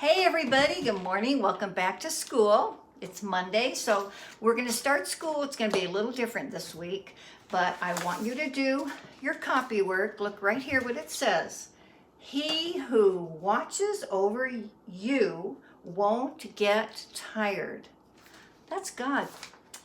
Hey everybody, good morning. Welcome back to school. It's Monday, so we're going to start school. It's going to be a little different this week, but I want you to do your copy work. Look right here what it says. He who watches over you won't get tired. That's God.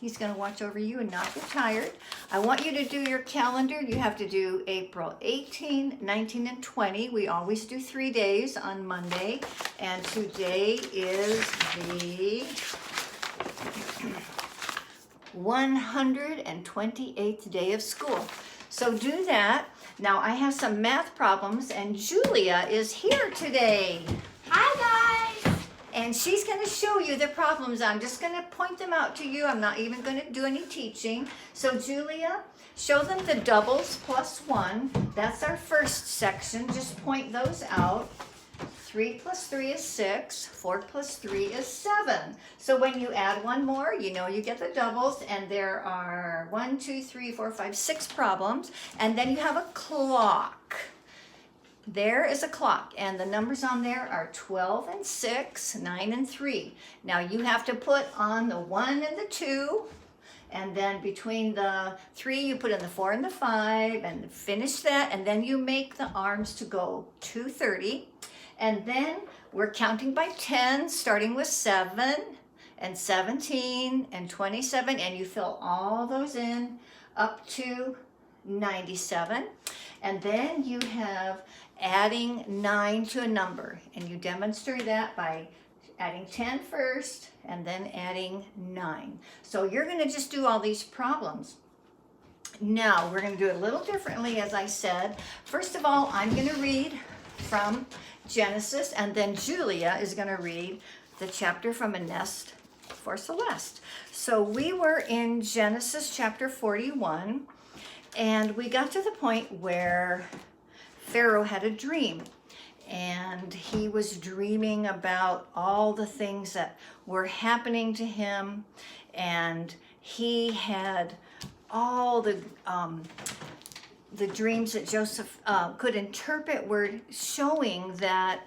He's going to watch over you and not get tired. I want you to do your calendar. You have to do April 18, 19, and 20. We always do 3 days on Monday. And today is the 128th day of school. So do that. Now I have some math problems and Julia is here today. Hi guys! And she's going to show you the problems. I'm just going to point them out to you. I'm not even going to do any teaching. So Julia, show them the doubles plus 1. That's our first section. Just point those out. 3 plus 3 is 6. 4 plus 3 is 7. So when you add one more, you know you get the doubles. And there are 1, 2, 3, 4, 5, 6 problems. And then you have a clock. There is a clock, and the numbers on there are 12 and 6, 9 and 3. Now you have to put on the 1 and the 2, and then between the 3 you put in the 4 and the 5, and finish that, and then you make the arms to go to 30. And then we're counting by 10, starting with 7 and 17 and 27, and you fill all those in up to 97. And then you have adding 9 to a number, and you demonstrate that by adding 10 first and then adding 9. So you're going to just do all these problems. Now we're going to do it a little differently, as I said. First of all, I'm going to read from Genesis, and then Julia is going to read the chapter from A Nest for Celeste. So we were in Genesis chapter 41, and we got to the point where Pharaoh had a dream, and he was dreaming about all the things that were happening to him, and he had all the dreams that Joseph could interpret were showing that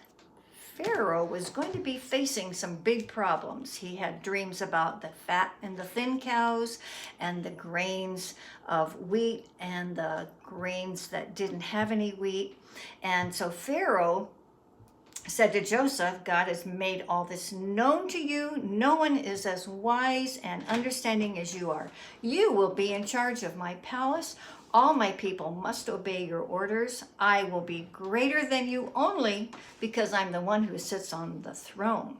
Pharaoh was going to be facing some big problems. He had dreams about the fat and the thin cows and the grains of wheat and the grains that didn't have any wheat. And so Pharaoh said to Joseph, God has made all this known to you. No one is as wise and understanding as you are. You will be in charge of my palace. All my people must obey your orders. I will be greater than you only because I'm the one who sits on the throne.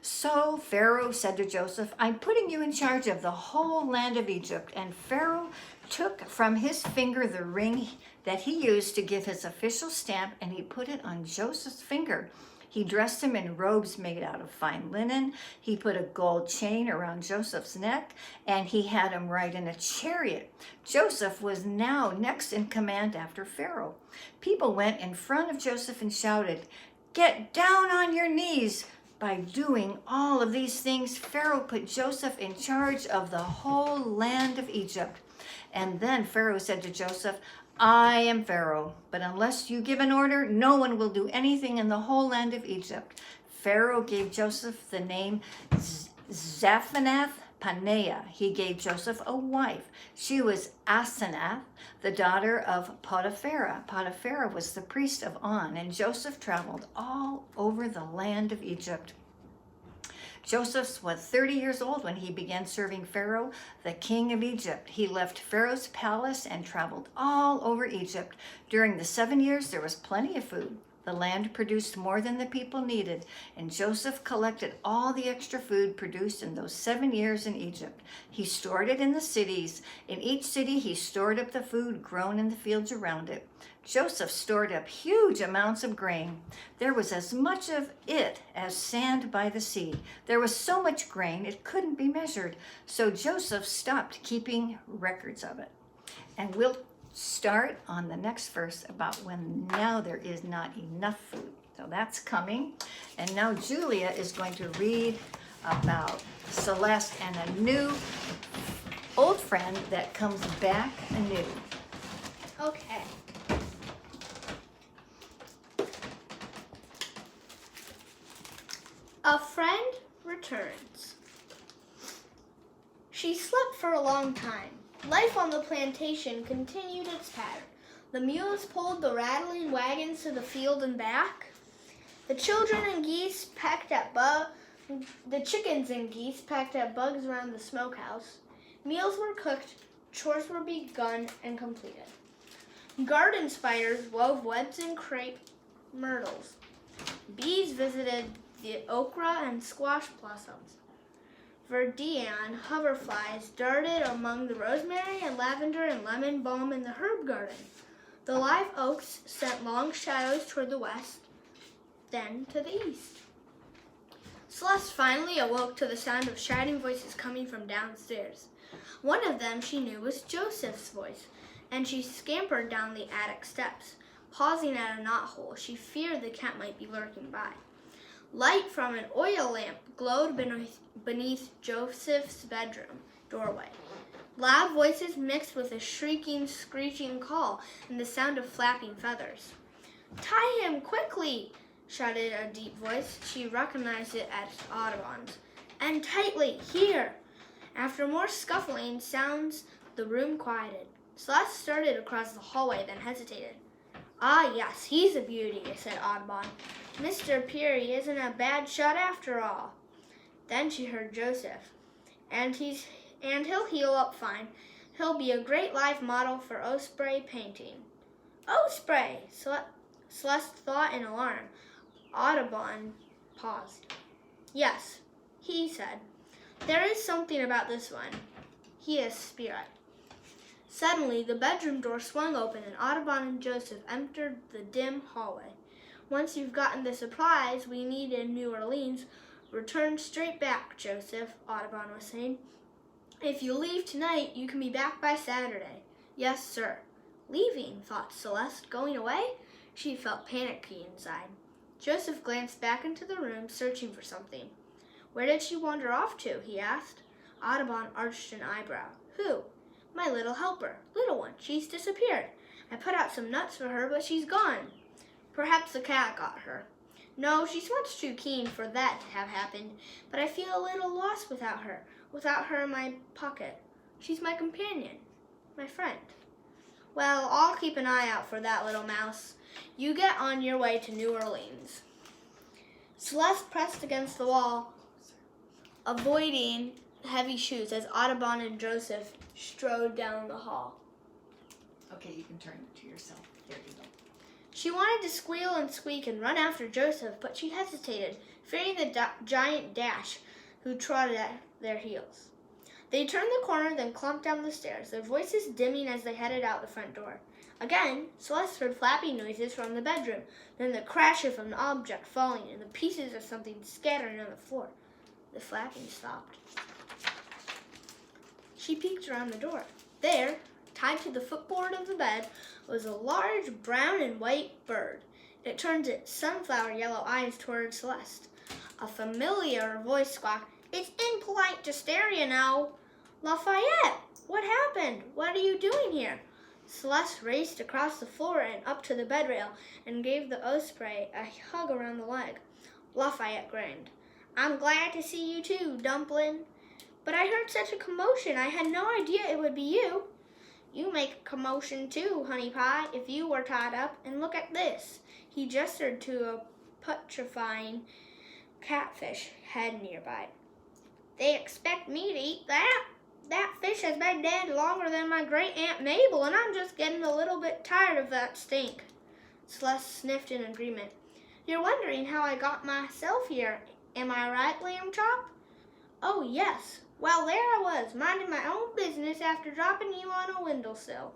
So Pharaoh said to Joseph, I'm putting you in charge of the whole land of Egypt. And Pharaoh took from his finger the ring that he used to give his official stamp, and he put it on Joseph's finger. He dressed him in robes made out of fine linen. He put a gold chain around Joseph's neck, and he had him ride in a chariot. Joseph was now next in command after Pharaoh. People went in front of Joseph and shouted, "Get down on your knees." By doing all of these things, Pharaoh put Joseph in charge of the whole land of Egypt. And then Pharaoh said to Joseph, I am Pharaoh, but unless you give an order, no one will do anything in the whole land of Egypt. Pharaoh gave Joseph the name Zaphanath-Paneah. He gave Joseph a wife. She was Asenath, the daughter of Potiphera. Potiphera was the priest of On, and Joseph traveled all over the land of Egypt. Joseph was 30 years old when he began serving Pharaoh, the king of Egypt. He left Pharaoh's palace and traveled all over Egypt. During the 7 years, there was plenty of food. The land produced more than the people needed, and Joseph collected all the extra food produced in those 7 years in Egypt. He stored it in the cities. In each city, he stored up the food grown in the fields around it. Joseph stored up huge amounts of grain. There was as much of it as sand by the sea. There was so much grain it couldn't be measured. So Joseph stopped keeping records of it. And we'll start on the next verse about when now there is not enough food. So that's coming. And now Julia is going to read about Celeste and a new old friend that comes back anew. Okay. A friend returns. She slept for a long time. Life on the plantation continued its pattern. The mules pulled the rattling wagons to the field and back. The children and geese pecked at the chickens and geese pecked at bugs around the smokehouse. Meals were cooked, chores were begun and completed. Garden spiders wove webs and crepe myrtles. Bees visited the okra and squash blossoms. Verdean hoverflies darted among the rosemary and lavender and lemon balm in the herb garden. The live oaks sent long shadows toward the west, then to the east. Celeste finally awoke to the sound of shouting voices coming from downstairs. One of them she knew was Joseph's voice, and she scampered down the attic steps. Pausing at a knothole, she feared the cat might be lurking by. Light from an oil lamp glowed beneath Joseph's bedroom doorway. Loud voices mixed with a shrieking, screeching call and the sound of flapping feathers. "Tie him, quickly!" shouted a deep voice. She recognized it as Audubon's. "And tightly, here!" After more scuffling sounds, the room quieted. Celeste started across the hallway, then hesitated. "Ah, yes, he's a beauty," said Audubon. "Mr. Peary isn't a bad shot after all." Then she heard Joseph. "And he'll heal up fine. He'll be a great live model for Osprey painting." "Osprey!" Celeste thought in alarm. Audubon paused. "Yes," he said. "There is something about this one. He is spirit." Suddenly, the bedroom door swung open and Audubon and Joseph entered the dim hallway. "Once you've gotten the supplies we need in New Orleans, return straight back, Joseph," Audubon was saying. "If you leave tonight, you can be back by Saturday." "Yes, sir." "Leaving," thought Celeste. "Going away?" She felt panicky inside. Joseph glanced back into the room, searching for something. "Where did she wander off to?" he asked. Audubon arched an eyebrow. "Who?" "My little helper. Little one. She's disappeared. I put out some nuts for her, but she's gone." "Perhaps the cat got her." "No, she's much too keen for that to have happened, but I feel a little lost without her in my pocket. She's my companion, my friend." "Well, I'll keep an eye out for that little mouse. You get on your way to New Orleans." Celeste pressed against the wall, avoiding heavy shoes as Audubon and Joseph strode down the hall. Okay, you can turn it to yourself. There you go. She wanted to squeal and squeak and run after Joseph, but she hesitated, fearing the giant Dash, who trotted at their heels. They turned the corner, then clumped down the stairs, their voices dimming as they headed out the front door. Again, Celeste heard flapping noises from the bedroom, then the crash of an object falling and the pieces of something scattering on the floor. The flapping stopped. She peeked around the door. There, tied to the footboard of the bed, was a large brown and white bird. It turned its sunflower yellow eyes toward Celeste. A familiar voice squawked, "It's impolite to stare, you know." "Lafayette, what happened? What are you doing here?" Celeste raced across the floor and up to the bed rail and gave the osprey a hug around the leg. Lafayette grinned. "I'm glad to see you too, Dumpling. But I heard such a commotion. I had no idea it would be you." "You make a commotion too, Honey Pie, if you were tied up. And look at this." He gestured to a putrefying catfish head nearby. "They expect me to eat that? That fish has been dead longer than my great Aunt Mabel, and I'm just getting a little bit tired of that stink." Celeste sniffed in agreement. "You're wondering how I got myself here. Am I right, Lamb Chop?" "Oh, yes. Well, there I was, minding my own business after dropping you on a windowsill.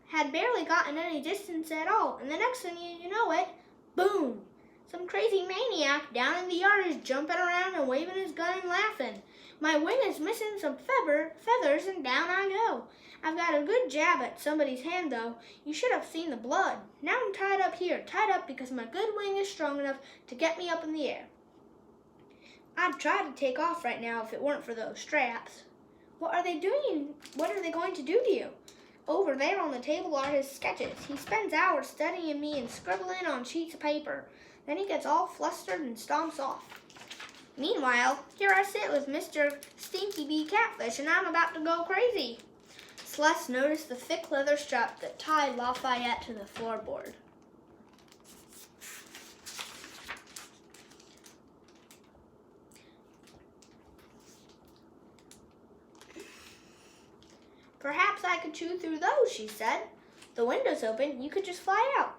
Had barely gotten any distance at all, and the next thing you know it, boom! Some crazy maniac down in the yard is jumping around and waving his gun and laughing. My wing is missing some feathers, and down I go. I've got a good jab at somebody's hand, though. You should have seen the blood. Now I'm tied up here, tied up because my good wing is strong enough to get me up in the air. I'd try to take off right now if it weren't for those straps." "What are they doing? What are they going to do to you?" "Over there on the table are his sketches. He spends hours studying me and scribbling on sheets of paper. Then he gets all flustered and stomps off." Meanwhile, here I sit with Mr. Stinky Bee Catfish, and I'm about to go crazy. Celeste noticed the thick leather strap that tied Lafayette to the floorboard. Perhaps I could chew through those, she said. The window's open. You could just fly out.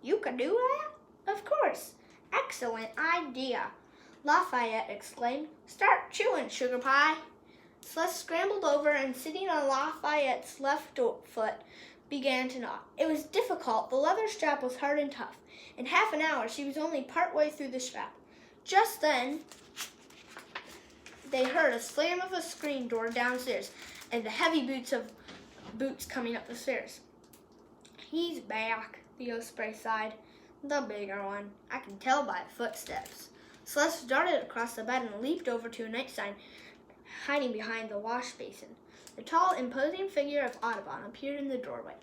You could do that? Of course. Excellent idea, Lafayette exclaimed. Start chewing, Sugar Pie. Celeste scrambled over and, sitting on Lafayette's left foot, began to gnaw. It was difficult. The leather strap was hard and tough. In half an hour, she was only part way through the strap. Just then, they heard a slam of a screen door downstairs and the heavy boots coming up the stairs. He's back, the Osprey sighed. The bigger one. I can tell by the footsteps. Celeste darted across the bed and leaped over to a nightstand hiding behind the wash basin. The tall, imposing figure of Audubon appeared in the doorway.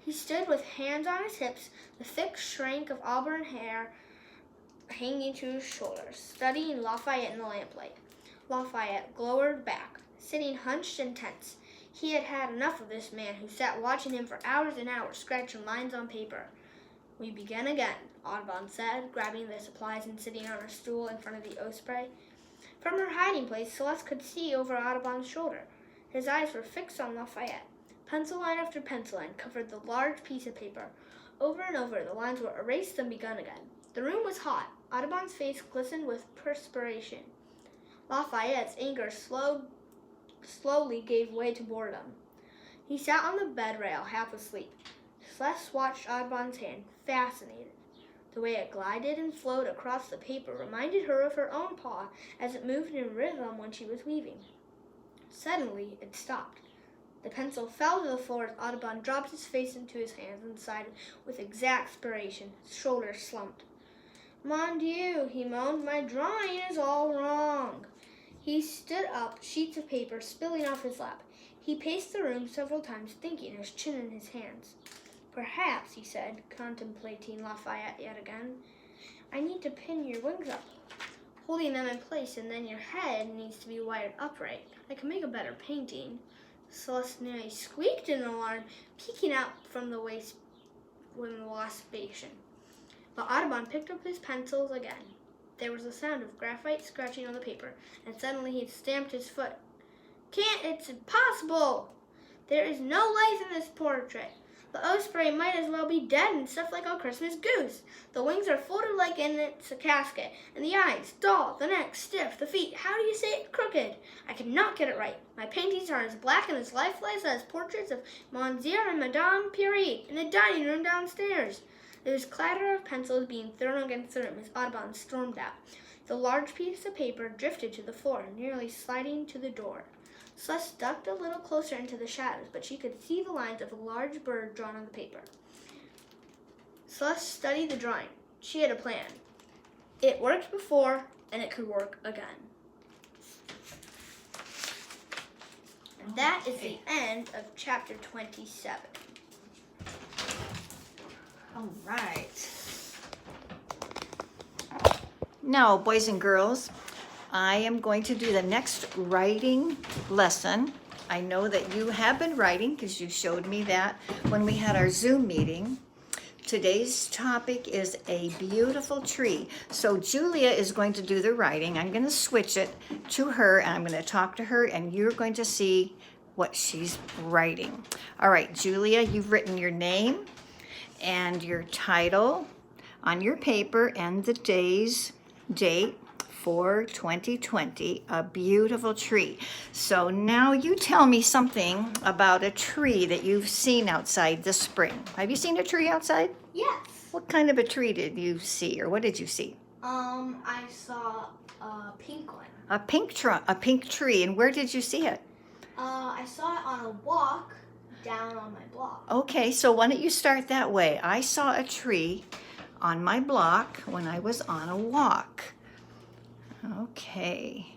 He stood with hands on his hips, the thick shank of auburn hair hanging to his shoulders, studying Lafayette in the lamplight. Lafayette glowered back, sitting hunched and tense. He had had enough of this man who sat watching him for hours and hours, scratching lines on paper. We begin again, Audubon said, grabbing the supplies and sitting on a stool in front of the Osprey. From her hiding place, Celeste could see over Audubon's shoulder. His eyes were fixed on Lafayette. Pencil line after pencil line covered the large piece of paper. Over and over, the lines were erased and begun again. The room was hot. Audubon's face glistened with perspiration. Lafayette's anger slowly gave way to boredom. He sat on the bed rail, half asleep. Celeste watched Audubon's hand, fascinated. The way it glided and flowed across the paper reminded her of her own paw as it moved in rhythm when she was weaving. Suddenly, it stopped. The pencil fell to the floor as Audubon dropped his face into his hands and sighed with exasperation. His shoulders slumped. Mon Dieu, he moaned, my drawing is all wrong. He stood up, sheets of paper spilling off his lap. He paced the room several times, thinking, his chin in his hands. Perhaps, he said, contemplating Lafayette yet again, I need to pin your wings up, holding them in place, and then your head needs to be wired upright. I can make a better painting. Celeste nearly squeaked in alarm, peeking out from the waste station. But Audubon picked up his pencils again. There was a sound of graphite scratching on the paper, and suddenly he stamped his foot. It's impossible! There is no life in this portrait. The Osprey might as well be dead and stuffed like a Christmas goose. The wings are folded like in its casket, and the eyes dull, the neck stiff, the feet, how do you say it, crooked? I cannot get it right. My paintings are as black and as lifeless as portraits of Monsieur and Madame Pierre in the dining room downstairs. There was clatter of pencils being thrown against the room as Audubon stormed out. The large piece of paper drifted to the floor, nearly sliding to the door. Celeste ducked a little closer into the shadows, but she could see the lines of a large bird drawn on the paper. Celeste studied the drawing. She had a plan. It worked before, and it could work again. And that is the end of chapter 27. All right. Now, boys and girls, I am going to do the next writing lesson. I know that you have been writing because you showed me that when we had our Zoom meeting. Today's topic is a beautiful tree. So Julia is going to do the writing. I'm going to switch it to her and I'm going to talk to her and you're going to see what she's writing. All right, Julia, you've written your name and your title on your paper and the date for 2020, a beautiful tree. So now you tell me something about a tree that you've seen outside this spring. Have you seen a tree outside? Yes. What kind of a tree did you see, or what did you see? I saw a pink one. A pink tree, and where did you see it? I saw it on a walk down on my block. Okay, so why don't you start that way? I saw a tree on my block when I was on a walk. Okay.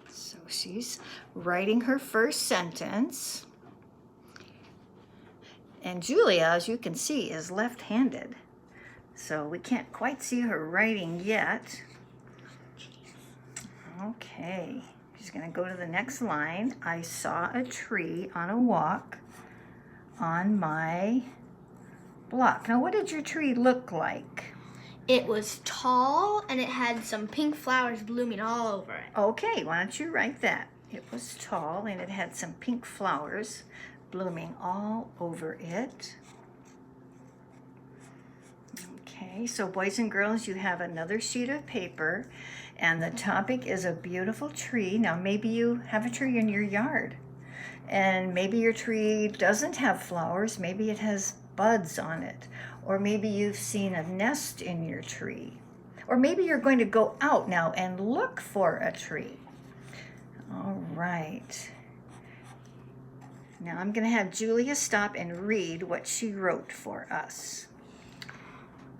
So she's writing her first sentence. And Julia, as you can see, is left-handed. So we can't quite see her writing yet. Okay, she's gonna go to the next line. I saw a tree on a walk on my block. Now, what did your tree look like? It was tall and it had some pink flowers blooming all over it. Okay, why don't you write that? It was tall and it had some pink flowers blooming all over it. Okay, so boys and girls, you have another sheet of paper and the topic is a beautiful tree. Now, maybe you have a tree in your yard and maybe your tree doesn't have flowers. Maybe it has buds on it, or maybe you've seen a nest in your tree, or maybe you're going to go out now and look for a tree. All right. Now I'm going to have Julia stop and read what she wrote for us.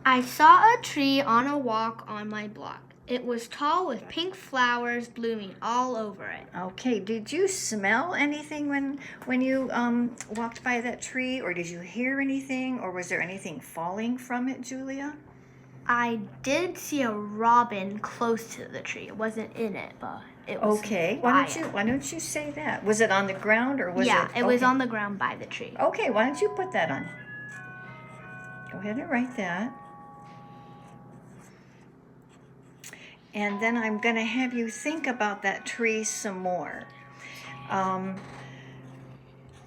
I saw a tree on a walk on my block. It was tall with pink flowers blooming all over it. Okay, did you smell anything when you walked by that tree, or did you hear anything, or was there anything falling from it, Julia? I did see a robin close to the tree. It wasn't in it, but it was Okay, by why don't you say that? Was it on the ground or was it? Yeah, it was okay. on the ground by the tree. Okay, why don't you put that on? Go ahead and write that. And then I'm going to have you think about that tree some more. Are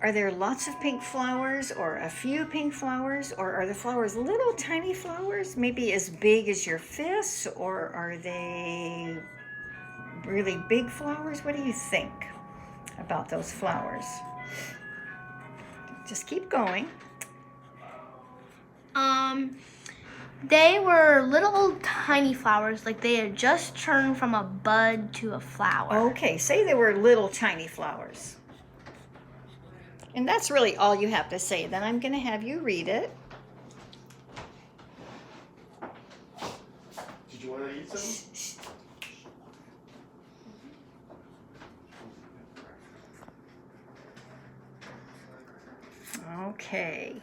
there lots of pink flowers or a few pink flowers? Or are the flowers little tiny flowers, maybe as big as your fist? Or are they really big flowers? What do you think about those flowers? Just keep going. They were little tiny flowers, like they had just turned from a bud to a flower. Okay, say they were little tiny flowers. And that's really all you have to say. Then I'm going to have you read it. Did you want to eat some? Okay.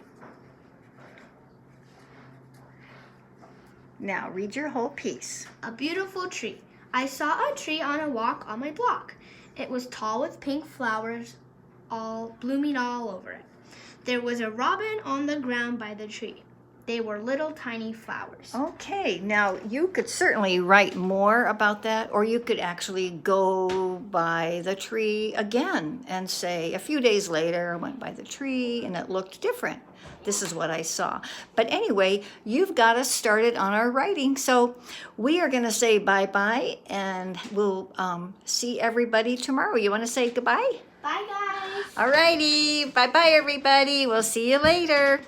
Now read your whole piece. A beautiful tree. I saw a tree on a walk on my block. It was tall with pink flowers all blooming all over it. There was a robin on the ground by the tree. They were little tiny flowers. Okay, now you could certainly write more about that, or you could actually go by the tree again and say, a few days later, I went by the tree and it looked different. This is what I saw. But anyway, you've got us started on our writing. So we are going to say bye-bye, and we'll see everybody tomorrow. You want to say goodbye? Bye, guys. All righty. Bye-bye, everybody. We'll see you later.